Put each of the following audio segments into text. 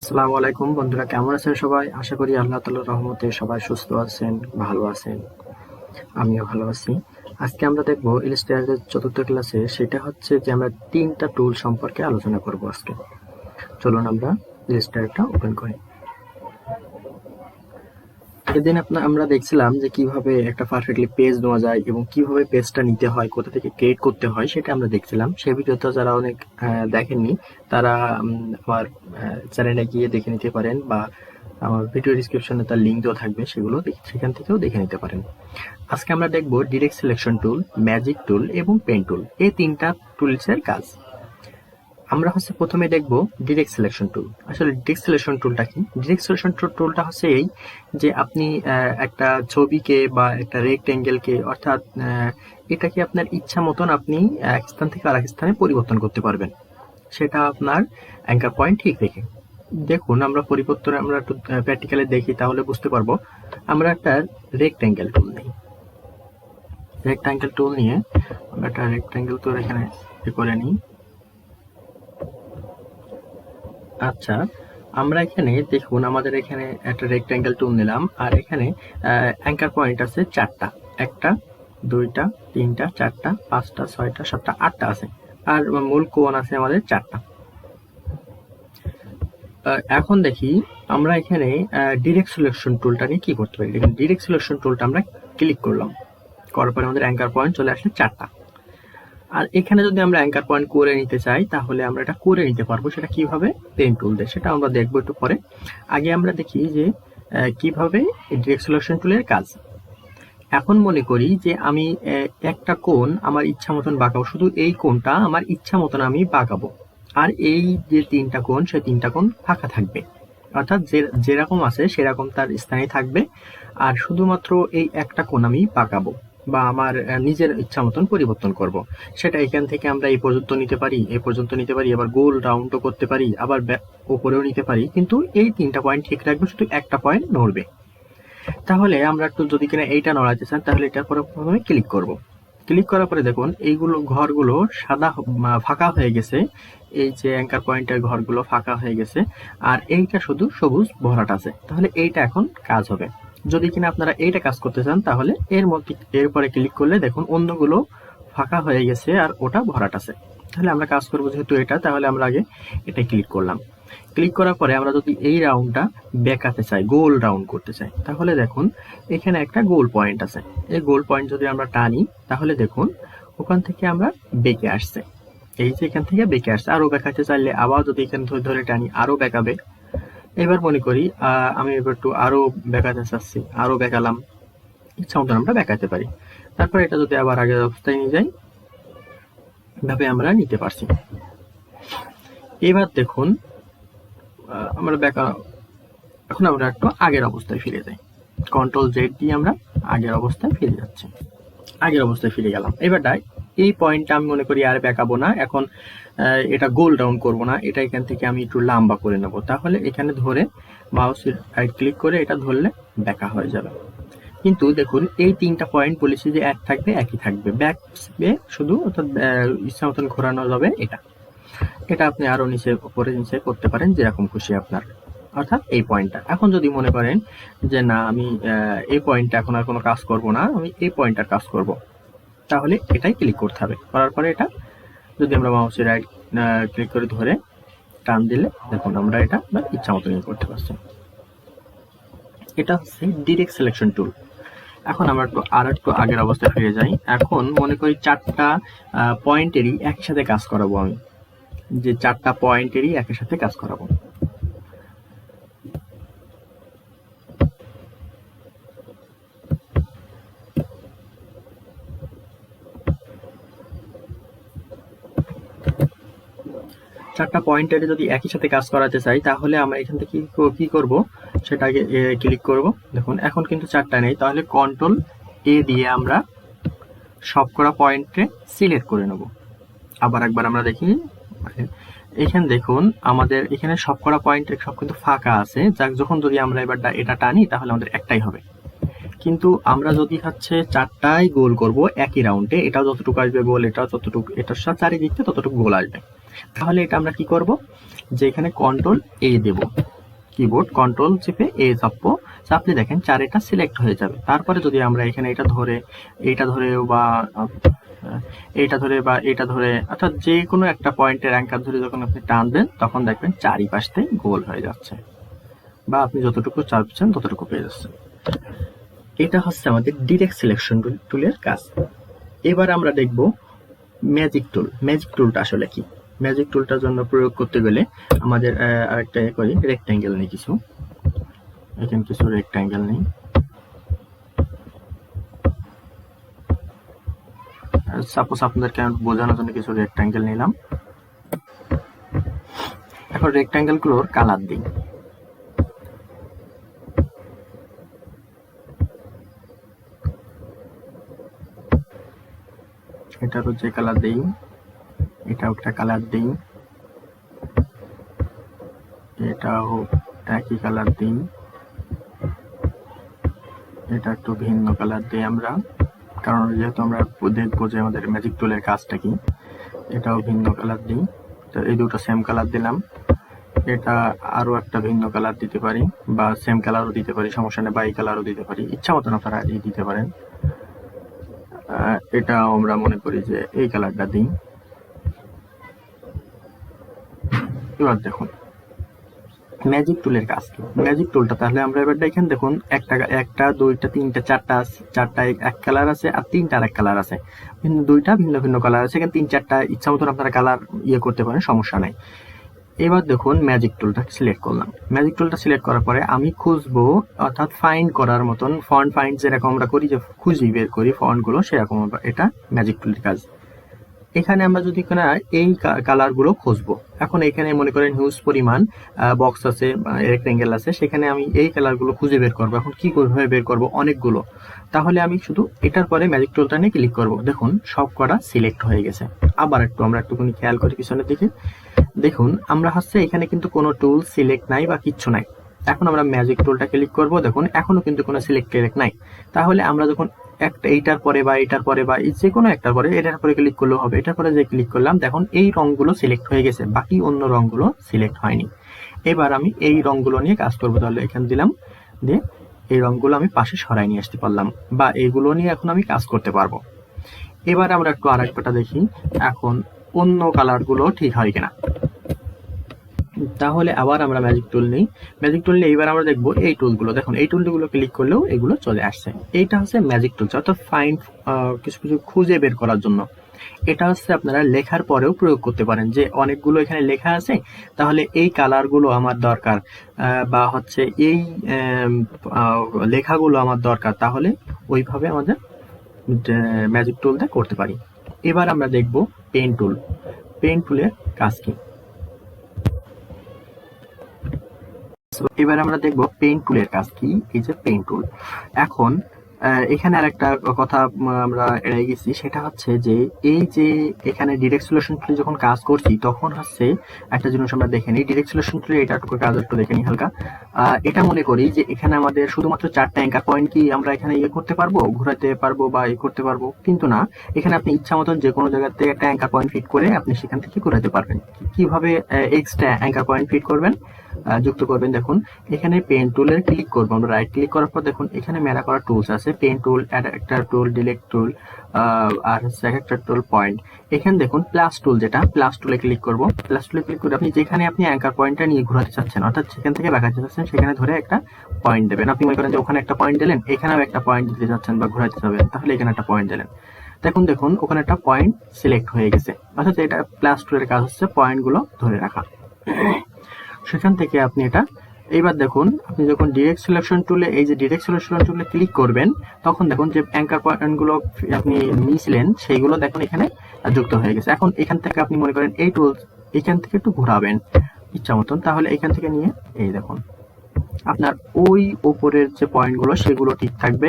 আসসালামু আলাইকুম বন্ধুরা, কেমন আছেন সবাই? আশা করি আল্লাহ তাআলার রহমতে সবাই সুস্থ আছেন, ভালো আছেন। আমিও ভালো আছি। আজকে আমরা দেখব ইলাস্ট্রেটরের চতুর্থ ক্লাসে, সেটা হচ্ছে যে আমরা তিনটা টুল সম্পর্কে আলোচনা করব আজকে। চলুন আমরা ইলাস্ট্রেটরটা ওপেন করি। এদিন আমরা দেখছিলাম যে কিভাবে একটা পারফেক্টলি পেজ নেওয়া যায় এবং কিভাবে পেজটা নিতে হয়, কোথা থেকে ক্রিয়েট করতে হয় সেটা আমরা দেখছিলাম। সেই ভিডিওটা যারা অনেক দেখেননি তারা আমার চ্যানেলে গিয়ে দেখে নিতে পারেন, বা আমার ভিডিও ডিসক্রিপশনে তার লিঙ্ক দেওয়া থাকবে, সেখান থেকেও দেখে নিতে পারেন। আজকে আমরা দেখব ডিরেক্ট সিলেকশন টুল, ম্যাজিক টুল এবং পেন টুল, এই তিনটা টুলসের কাজ। আমরা প্রথমে দেখব ডিরেক্ট সিলেকশন টুল। আসলে ডিরেক্ট সিলেকশন টুলটা কি? ডিরেক্ট সিলেকশন টুলটা হচ্ছে এই যে আপনি একটা ছবিকে বা একটা রেক্টেঙ্গেলকে, অর্থাৎ এটাকে আপনার ইচ্ছা মতন আপনি এক স্থান থেকে আরেক স্থানে পরিবর্তন করতে পারবেন, সেটা আপনার অ্যাঙ্কার পয়েন্ট ঠিক রেখে। দেখুন, আমরা একটু প্র্যাকটিক্যালি দেখি, তাহলে বুঝতে পারবো। আমরা একটা রেক্টেঙ্গেল টুল নিই। রেক্টেঙ্গেল টুল নিয়ে আমরা একটা রেক্টেঙ্গেল টুল এখানে করে নিই। আচ্ছা, আমরা এখানে দেখুন, আমাদের এখানে একটা রেক্টেঙ্গেল টুল নিলাম, আর এখানে অ্যাঙ্কার পয়েন্ট আছে চারটা। একটা, দুইটা, তিনটা, চারটা, পাঁচটা, ছয়টা, সাতটা, আটটা আছে। আর মূল কোণ আছে আমাদের চারটা। এখন দেখি আমরা এখানে ডিরেক্ট সিলেকশন টুলটা নিয়ে কি করতে পারি। দেখুন, ডিরেক্ট সিলেকশন টুলটা আমরা ক্লিক করলাম, করার পরে আমাদের অ্যাঙ্কার পয়েন্ট চলে আসলে চারটা। আর এখানে যদি আমরা অ্যাঙ্কার পয়েন্ট করে নিতে চাই, তাহলে আমরা এটা করে নিতে পারবো। সেটা কিভাবে? পেন টুল দিয়ে, সেটা আমরা দেখবো একটু পরে। আগে আমরা দেখি যে কিভাবে ডিরেক্ট সিলেকশন টুলের কাজ। এখন মনে করি যে আমি একটা কোণ আমার ইচ্ছা মতন বাঁকাবো, শুধু এই কোণটা আমার ইচ্ছা মতন আমি বাঁকাবো, আর এই যে তিনটা কোণ, সেই তিনটা কোণ ফাঁকা থাকবে, অর্থাৎ যেরকম আছে সেরকম তার স্থানে থাকবে। আর শুধুমাত্র এই একটা কোণ আমি বাঁকাবো বা আমার নিজের ইচ্ছা মতন পরিবর্তন করব। সেটা এখান থেকে আমরা এই পর্যন্ত নিতে পারি, এই পর্যন্ত নিতে পারি, আবার গোল রাউন্ডও করতে পারি, আবার উপরেও নিতে পারি, কিন্তু এই তিনটা পয়েন্ট ঠিক রাখবো, শুধু একটা পয়েন্ট নড়বে। তাহলে আমরা একটু যদি কিনা এইটা নড়াতে চান, তাহলে এটার পরে প্রথমে ক্লিক করব। ক্লিক করার পরে দেখুন এইগুলো ঘরগুলো সাদা ফাঁকা হয়ে গেছে। এই যে অ্যাঙ্কার পয়েন্টের ঘরগুলো ফাঁকা হয়ে গেছে, আর এইটা শুধু সবুজ ভরাট আছে। তাহলে এইটা এখন কাজ হবে। যদি কিনা আপনারা এইটা কাজ করতে চান, তাহলে এরপরে ক্লিক করলে দেখুন অন্যগুলো ফাঁকা হয়ে গেছে আর ওটা ভরাট আছে। তাহলে আমরা কাজ করবো যেহেতু এটা, তাহলে আমরা আগে এটা ক্লিক করলাম। ক্লিক করার পরে আমরা যদি এই রাউন্ডটা বেঁকাতে চাই, গোল রাউন্ড করতে চাই, তাহলে দেখুন এখানে একটা গোল পয়েন্ট আছে। এই গোল পয়েন্ট যদি আমরা টানি, তাহলে দেখুন ওখান থেকে আমরা বেঁকে আসছে। এই যে এখান থেকে বেঁকে আসছে। আরো বেঁকাতে চাইলে আবার যদি এখান ধরে ধরে টানি, আরো বেঁকাবে। এবার মনে করি আমি এবার একটু আরো বেঁকাতে চাচ্ছি, আরো বেঁকালাম। ইচ্ছা মতন আমরা বেঁকাতে পারি। তারপর এটা যদি আবার আগের অবস্থায় নিয়ে যাই, এভাবে আমরা নিতে পারছি। এবার দেখুন আমরা এখন আমরা একটু আগের অবস্থায় ফিরে যাই। কন্ট্রোল জেড দিয়ে আমরা আগের অবস্থায় ফিরে যাচ্ছি। আগের অবস্থায় ফিরে গেলাম। এবারটা এই পয়েন্টটা আমি মনে করি আর বেঁকাবো না, এখন এটা গোল রাউন্ড করবো না, এটা এখান থেকে আমি একটু লম্বা করে নেব। তাহলে এখানে ধরে মাউসের রাইট ক্লিক করে এটা ধরলে বেঁকা হয়ে যাবে। কিন্তু দেখুন এই তিনটা পয়েন্ট বলেছি যে এক থাকবে, একই থাকবে, ব্যাকবে শুধু, অর্থাৎ ইচ্ছা মতন ঘোরানো যাবে। এটা আপনি আরো নিচে উপরে নিচে করতে পারেন, যেরকম খুশি আপনার। অর্থাৎ এই পয়েন্টটা এখন যদি মনে করেন যে না, আমি এই পয়েন্টটা এখন আর কোনো কাজ করব না, আমি এই পয়েন্টটার কাজ করব, তাহলে এটাই ক্লিক করতে হবে। করার পরে এটা যদি আমরা মাউসের রাইট ক্লিক করে ধরে টান দিলে দেখুন আমরা এটা ইচ্ছা মতো নিয়ে করতে পারছি। এটা হচ্ছে ডিরেক্ট সিলেকশন টুল। এখন আমরা একটু আগের অবস্থায় ফিরে যাই। এখন মনে করি চারটা পয়েন্টেরই একই সাথে কাজ করাবো আমি, যে চারটা পয়েন্টেরই একই সাথে কাজ করাবো। চারটা পয়েন্টের যদি একই সাথে কাজ করাতে চাই, তাহলে আমরা এখান থেকে কি করব, সেটা আগে ক্লিক করব। দেখুন এখন কিন্তু চারটা নেই, তাহলে কন্ট্রোল এ দিয়ে আমরা সবকটা পয়েন্টে সিলেক্ট করে নেব। আবার একবার আমরা দেখি, এখানে দেখুন আমাদের এখানে সবকটা পয়েন্টে সব কিন্তু ফাঁকা আছে। যখন যদি আমরা এবার এটা টানি, তাহলে আমাদের একটাই হবে। কিন্তু আমরা যদি চারটাই গোল করব একই রাউন্ডে, এটাও যতটুকু আসবে গোল, এটাও ততটুকু, এটার সাথে চারিদিকটা ততটুকু গোল আসবে। তাহলে এটা আমরা কি করব, যে এখানে কন্ট্রোল এ দেব। কিবোর্ড কন্ট্রোল চেপে চাপলে দেখেন 4 এটা সিলেক্ট হয়ে যাবে। তারপরে যদি আমরা এখানে এটা ধরে বা এটা ধরে অর্থাৎ যে কোনো একটা পয়েন্টের অ্যাঙ্কার ধরে যখন আপনি টান দেন তখন দেখবেন চারিপাশে গোল হয়ে যাচ্ছে বা আপনি যতটুকু চাচ্ছেন ততটুকু পেয়ে যাচ্ছেন। এটা হচ্ছে আমাদের ডিরেক্ট সিলেকশন টুলের কাজ। এবার আমরা দেখব ম্যাজিক টুল। ম্যাজিক টুলটা আসলে কি? ম্যাজিক টুলটার জন্য প্রয়োগ করতে গেলে আমাদের আরেকটা করি, রেক্ট্যাঙ্গেল নেই কিছু, এখানে কিছু রেক্ট্যাঙ্গেল নেই। সাপোজ আপনাদেরকে বোঝানোর জন্য কিছু রেক্ট্যাঙ্গেল নিলাম। এখন রেক্ট্যাঙ্গেল গুলোর কালার দিই। এটারও যে কালার দিই, এটাও একটা কালার দিই, এটাও একই কালার দিই, এটা একটু ভিন্ন কালার দিই আমরা, কারণ যেহেতু আমরা দেখবো যে আমাদের ম্যাজিক টুলের কাজটা কি। এটাও ভিন্ন কালার দিই। তো এই দুটো সেম কালার দিলাম। এটা আরো একটা ভিন্ন কালার দিতে পারি বা সেম কালারও দিতে পারি, সমস্যা নেই, বাই কালারও দিতে পারি, ইচ্ছা মতন আপনারা দিতে পারেন। এটা আমরা মনে করি যে এই কালারটা দিই। এবার দেখুন ম্যাজিক টুলের কাজ কি। ম্যাজিক টুলটা তাহলে আমরা এবার দেখেন, দেখুন একটা দুইটা তিনটা চারটা এক কালার আছে আর তিনটা আরেক কালার আছে, দুইটা ভিন্ন ভিন্ন কালার আছে, এখানে তিন চারটা ইচ্ছা মতন আপনারা কালার করতে পারেন, সমস্যা নাই। এবার দেখুন ম্যাজিক টুলটা সিলেক্ট করলাম। ম্যাজিক টুলটা সিলেক্ট করার পরে আমি খুঁজবো, অর্থাৎ ফাইন্ড করার মতন ফন্ট ফাইন্ড যেরকম আমরা করি, যে খুঁজি বের করি ফন্ট গুলো, সেরকম এটা ম্যাজিক টুলের কাজ। এখানে আমরা যদি এই কালার গুলো খুঁজবো, এখন এখানে মনে করেন হিউজ পরিমাণ বক্স আছে, রেক্টেঙ্গেল আছে, সেখানে আমি এই কালার গুলো খুঁজে বের করবো। এখন কি করে বের করবো? অনেকগুলো। তাহলে আমি শুধু এটার পরে ম্যাজিক টুলটা নিয়ে ক্লিক করবো, দেখুন সব কটা সিলেক্ট হয়ে গেছে। আবার আমরা একটুখানি খেয়াল করি পিছনের দিকে, দেখুন আমরা এখানে কিন্তু কোনো টুল সিলেক্ট নাই বা কিচ্ছু নাই। এখন আমরা ম্যাজিক টুলটা ক্লিক করব, দেখুন এখনো কিন্তু কোনো সিলেক্ট নাই। তাহলে আমরা যখন এইটার পরে বা এটার পরে বা যে কোনো একটার পরে এটার পরে ক্লিক করলেও হবে। এটার পরে যে ক্লিক করলাম, দেখুন এই রংগুলো সিলেক্ট হয়ে গেছে, বাকি অন্য রংগুলো সিলেক্ট হয়নি। এবার আমি এই রংগুলো নিয়ে কাজ করবো। তাহলে এখানে দিলাম, দিয়ে এই রংগুলো আমি পাশে সরাই নিয়ে আসতে পারলাম, বা এইগুলো নিয়ে এখন আমি কাজ করতে পারবো। এবার আমরা একটু আরেকটা দেখি, এখন অন্য কালার গুলো ঠিক হয় কিনা। তাহলে আবার আমরা ম্যাজিক টুল নিই। ম্যাজিক টুল নিয়ে এবার আমরা দেখবো এই টুলগুলো, দেখুন এই টুলগুলো ক্লিক করলেও এগুলো চলে আসছে। এইটা হচ্ছে ম্যাজিক টুল, অর্থাৎ ফাইন্ড কিছু কিছু খুঁজে বের করার জন্য। এটা হচ্ছে আপনারা লেখার পরেও প্রয়োগ করতে পারেন, যে অনেকগুলো এখানে লেখা আছে, তাহলে এই কালারগুলো আমার দরকার, বা হচ্ছে এই লেখাগুলো আমার দরকার, তাহলে ওইভাবে আমাদের ম্যাজিক টুল দিয়ে করতে পারি। এবার আমরা দেখব পেন টুল। পেন টুলের কাজ কি। এবার আমরা দেখব পেন টুলের কাজ কি। এই যে পেন টুল, এখন এখানে আরেকটা কথা আমরা এড়াই গেছি, সেটা হচ্ছে যে এই যে এখানে ডিরেক্ট সলিউশন টুলে যখন কাজ করছি তখন হচ্ছে একটা জিনিস আমরা দেখে নিই। ডিরেক্ট সলিউশন টুলে এটাটুকু কাজ একটু দেখে নিই হালকা। এটা মনে করি যে এখানে আমাদের শুধুমাত্র 4টা অ্যাঙ্কার পয়েন্ট কি আমরা এখানে করতে পারবো, ঘোরাতে পারবো বা করতে পারবো, কিন্তু না, এখানে আপনি ইচ্ছা মতন যে কোনো জায়গাতে একটা অ্যাঙ্কার পয়েন্ট ফিট করে আপনি সেখান থেকে ঘোরাতে পারবেন। কিভাবে এক্সট্রা অ্যাঙ্কার পয়েন্ট ফিট করবেন, যুক্ত করবেন, দেখুন এখানে পেন টুলের ক্লিক করবো আমরা, রাইট ক্লিক করার পর দেখুন এখানে মেলা করা টুলস আছে, পেন টুল, অ্যাডাপ্টার টুল, ডিলেক্ট টুল, আর হচ্ছে একটা টুল পয়েন্ট। এখানে দেখুন প্লাস টুল, যেটা প্লাস টুলে ক্লিক করব। প্লাস টুলে ক্লিক করে আপনি যেখানে আপনি অ্যাঙ্কার পয়েন্টটা নিয়ে ঘোরাতে চাচ্ছেন, অর্থাৎ সেখান থেকে দেখাতে চাচ্ছেন, সেখানে ধরে একটা পয়েন্ট দেবেন। আপনি মনে করেন যে ওখানে একটা পয়েন্ট দিলেন, এখানেও একটা পয়েন্ট দিতে চাচ্ছেন বা ঘোরাতে যাবেন, তাহলে এখানে একটা পয়েন্ট দিলেন। দেখুন ওখানে একটা পয়েন্ট সিলেক্ট হয়ে গেছে, অর্থাৎ এটা প্লাস টুলের কাজ হচ্ছে পয়েন্ট গুলো ধরে রাখা। সেখান থেকে আপনি এটা, এইবার দেখুন আপনি যখন ডিরেক্ট সিলেকশন টুলে, এই যে ডিরেক্ট সিলেকশন টুলে ক্লিক করবেন, তখন দেখুন যে অ্যাঙ্কার পয়েন্ট গুলো আপনি নিয়েছিলেন সেইগুলো দেখুন এখানে যুক্ত হয়ে গেছে। এখন এখান থেকে আপনি মনে করেন এই টুল এখান থেকে একটু ঘোরাবেন ইচ্ছা মতন, তাহলে এখান থেকে নিয়ে এই দেখুন আপনার ওই ওপরের যে পয়েন্ট গুলো সেগুলো ঠিক থাকবে,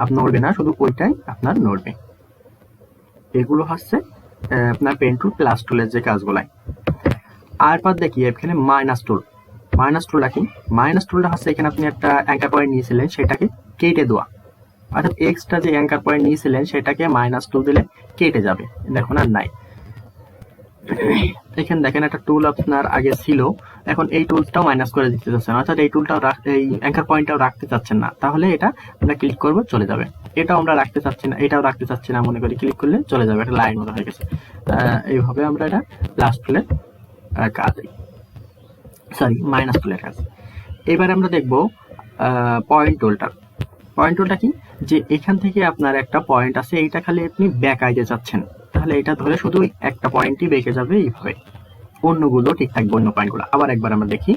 আপনার নড়বে না, শুধু ওইটাই আপনার নড়বে। এগুলো হচ্ছে আপনার পেন টুল প্লাস টুলের যে কাজগুলাই। আর পর দেখি এখানে মাইনাস টুল। মাইনাস টুল রাখি। মাইনাস টুলটা হচ্ছে এখানে আপনি একটা অ্যাঙ্কার পয়েন্ট নিয়েছিলেন সেটাকে কেটে দেওয়া, অর্থাৎ এক্সট্রা যে অ্যাঙ্কার পয়েন্ট নিয়েছিলেন সেটাকে মাইনাস টুল দিলে কেটে যাবে, দেখুন আর নাই। এখানে দেখেন একটা টুল আপনার আগে ছিল, এখন এই টুলটাও মাইনাস করে দিতে চাচ্ছেন, অর্থাৎ এই টুলটাও এই অ্যাঙ্কার পয়েন্টটাও রাখতে চাচ্ছেন না, তাহলে এটা আমরা ক্লিক করব, চলে যাবে। এটাও আমরা রাখতে চাচ্ছি না, এটাও রাখতে চাচ্ছি না, মনে করি ক্লিক করলে চলে যাবে, একটা লাইন মতো হয়ে গেছে। এইভাবে আমরা এটা প্লাস টুলের কাজ, সরি মাইনাস টুলের কাজ। এবার আমরা দেখব পয়েন্ট টুলটা। পয়েন্ট টুলটা কি, যে এখান থেকে আপনার একটা পয়েন্ট আছে, এইটা খালি আপনি ব্যাক আইতে চাচ্ছেন, তাহলে এটা ধরে শুধু একটা পয়েন্টই বেঁকে যাবে এইভাবে, অন্যগুলো ঠিক থাকবে, অন্য পয়েন্টগুলো। আবার একবার আমরা দেখি,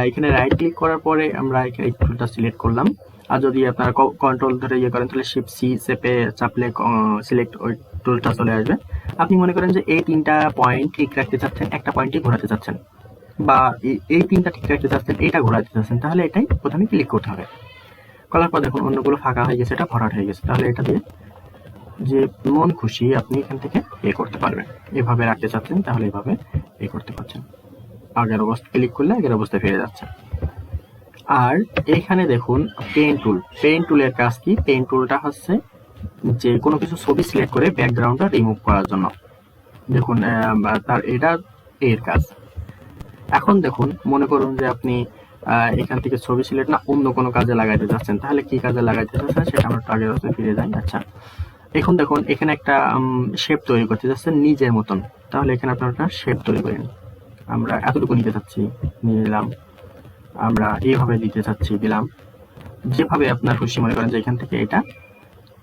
এখানে রাইট ক্লিক করার পরে আমরা এখানে এই টুলটা সিলেক্ট করলাম, আর যদি আপনারা কন্ট্রোল ধরে ইয়ে করেন তাহলে শিফট সি চেপে চাপলে সিলেক্ট ওই টুলটা চলে আসবে। আপনি মনে করেন যে এই তিনটা পয়েন্ট ঠিক রাখতে চাচ্ছেন, একটা পয়েন্টই ঘোরাতে চাচ্ছেন, বা এই তিনটা ঠিক রাখতে চাচ্ছেন, এটা ঘোরাতে চাচ্ছেন, তাহলে এটাই প্রথমে ক্লিক করতে হবে। করার পর দেখুন অন্যগুলো ফাঁকা হয়ে গেছে, এটা ভরাট হয়ে গেছে, তাহলে এটা দিয়ে যে মন খুশি আপনি এখান থেকে এ করতে পারবেন। এভাবে রাখতে চাচ্ছেন তাহলে এভাবে এ করতে পারছেন, আগের অবস্থা ক্লিক করলে আগের অবস্থায় ফিরে যাচ্ছে। আর এখানে দেখুন পেন টুল, পেন টুলের কাজ কি, পেন টুলটা হচ্ছে যে কোনো কিছু ছবি সিলেক্ট করে ব্যাকগ্রাউন্ডটা রিমুভ করার জন্য। দেখুন তার এটা এর কাজ। এখন দেখুন মনে করুন যে আপনি এখান থেকে ছবি সিলেক্ট না অন্য কোনো কাজে লাগাইতে চাচ্ছেন, তাহলে কি কাজে লাগাইতে চাচ্ছেন সেটা আমরা একটু আগের অবস্থায় ফিরে যাই। আচ্ছা, এখন দেখুন এখানে একটা শেপ তৈরি করতে যাচ্ছেন নিজের মতন, তাহলে এখানে আপনার একটা শেপ তৈরি করে নিন। আমরা এতটুকু নিতে চাচ্ছি, নিয়ে নিলাম। আমরা এইভাবে দিতে চাচ্ছি, দিলাম। যেভাবে আপনার খুশি মনে করেন যে এখান থেকে এটা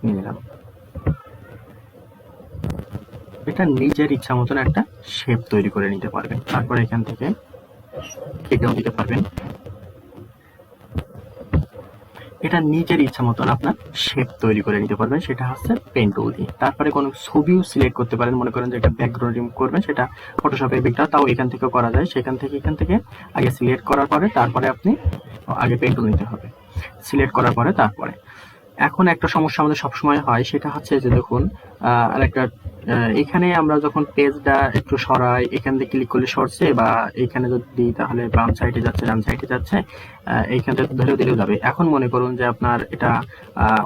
নিয়ে নিলাম, এটা নিজের ইচ্ছা মতন একটা শেপ তৈরি করে নিতে পারবেন। তারপরে এখান থেকে কেটেও দিতে পারবেন, এটা নিজের ইচ্ছা মতন আপনার শেপ তৈরি করে নিতে পারবেন, সেটা হচ্ছে পেন টুল দিয়ে। তারপরে কোনো ছবিও সিলেক্ট করতে পারেন, মনে করেন যে একটা ব্যাকগ্রাউন্ড রিমুভ করবেন, সেটা ফটোশপের বিকটা তাও এখান থেকেও করা যায়। এখান থেকে আগে সিলেক্ট করার পরে তারপরে আপনি আগে পেন টুল নিতে হবে, সিলেক্ট করার পরে তারপরে। এখন একটা সমস্যা আমাদের সবসময় হয়, সেটা হচ্ছে যে দেখুন আরেকটা, এখানে আমরা যখন পেজটা একটু সরাই, এখান থেকে ক্লিক করলে সরছে, বা এইখানে যদি দিই তাহলে বাম সাইডে যাচ্ছে, ডান সাইডে যাচ্ছে, এইখান থেকে ধরে দিলেও যাবে। এখন মনে করুন যে আপনার এটা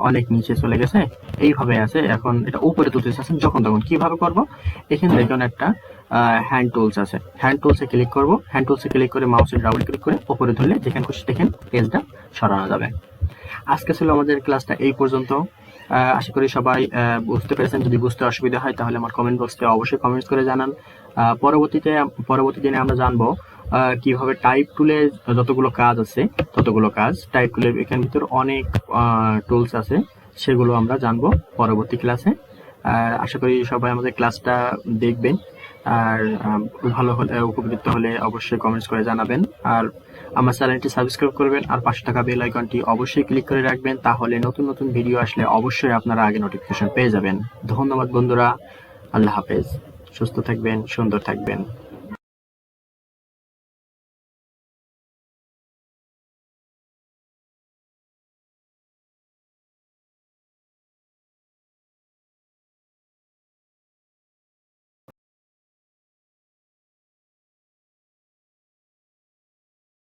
অনেক নিচে চলে গেছে, এইভাবে আছে, এখন এটা উপরে তুলতে চাচ্ছেন, যখন তখন কিভাবে করব, এখানে দেখুন একটা হ্যান্ড টুলস আছে, হ্যান্ড টুলসে ক্লিক করব, হ্যান্ড টুলসে ক্লিক করে মাউসের ডাবল ক্লিক করে উপরে ধরলে যেখানে খুশি দেখেন পেজটা সরানো যাবে। আজকে ছিল আমাদের ক্লাসটা এই পর্যন্ত। আশা করি সবাই বুঝতে পেরেছেন। যদি বুঝতে অসুবিধা হয় তাহলে আমার কমেন্ট বক্সে অবশ্যই কমেন্টস করে জানান। পরবর্তী দিনে আমরা জানবো কিভাবে টাইপ টুলে যতগুলো কাজ আছে, ততগুলো কাজ টাইপ টুলের এখান ভিতর অনেক টুলস আছে, সেগুলো আমরা জানবো পরবর্তী ক্লাসে। আশা করি সবাই আমাদের ক্লাসটা দেখবেন, আর ভালো হলে উপকৃত হলে অবশ্যই কমেন্টস করে জানাবেন, আর আমার চ্যানেলটি সাবস্ক্রাইব করবেন, আর পাশে থাকা বেল আইকনটি অবশ্যই ক্লিক করে রাখবেন, তাহলে নতুন নতুন ভিডিও আসলে অবশ্যই আপনারা আগে নোটিফিকেশন পেয়ে যাবেন। ধন্যবাদ বন্ধুরা, আল্লাহ হাফেজ, সুস্থ থাকবেন, সুন্দর থাকবেন।